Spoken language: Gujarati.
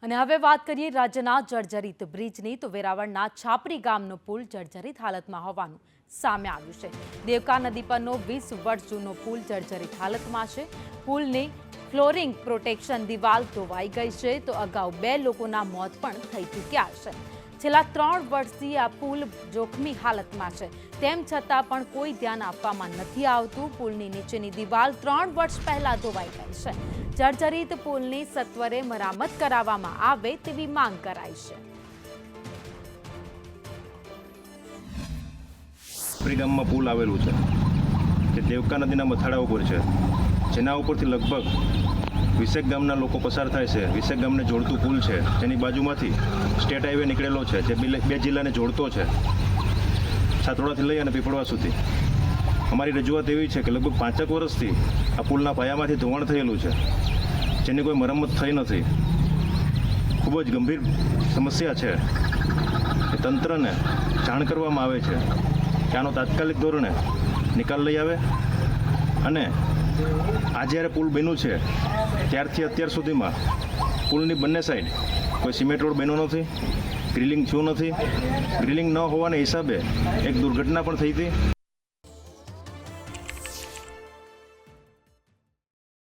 અને હવે વાત કરીએ રાજ્યના જર્જરિત બ્રિજની તો વેરાવળના છાપરી ગામનો પુલ જર્જરિત હાલતમાં હોવાનું સામે આવ્યું છે। દેવકા નદી પરનો 20 વર્ષ જૂનો પુલ જર્જરિત હાલતમાં છે। પુલની ફ્લોરિંગ પ્રોટેક્શન દિવાલ ધોવાઈ ગઈ છે તો અગાઉ 2 લોકોના મોત પણ થઈ ચૂક્યા છે। છેલ્લા 3 વર્ષથી આ પુલ જોખમી હાલતમાં છે, તેમ છતાં પણ કોઈ ધ્યાન આપવામાં નથી આવતું। પુલની નીચેની દિવાલ 3 વર્ષ પહેલા ધોવાઈ ગઈ છે। જર્જરિત પુલની સત્વરે મરામત કરાવવામાં આવે તેવી માંગ કરાઈ છે। છાપરી ગામમાં પુલ આવેલું છે જે દેવકા નદીના મથાળા ઉપર છે, જેના ઉપરથી લગભગ 20 ગામના લોકો પસાર થાય છે। 20 ગામને જોડતું પુલ છે, જેની બાજુમાંથી સ્ટેટ હાઈવે નીકળેલો છે જે 2 જિલ્લાને જોડતો છે, છાત્રોડાથી લઈ અને પીપળવા સુધી। અમારી રજૂઆત એવી છે કે લગભગ 5 વર્ષથી આ પુલના પાયામાંથી ધોવાણ થયેલું છે, જેની કોઈ મરમ્મત થઈ નથી। ખૂબ જ ગંભીર સમસ્યા છે કે તંત્રને જાણ કરવામાં આવે છે કે આનો તાત્કાલિક ધોરણે નિકાલ લઈ આવે અને આ જ્યારે પુલ બન્યું છે ત્યારથી અત્યાર સુધીમાં પુલની બંને સાઈડ કોઈ સિમેન્ટ રોડ બન્યો નથી, ગ્રીલિંગ થયું નથી। ગ્રીલિંગ ન હોવાના હિસાબે એક દુર્ઘટના પણ થઈ હતી।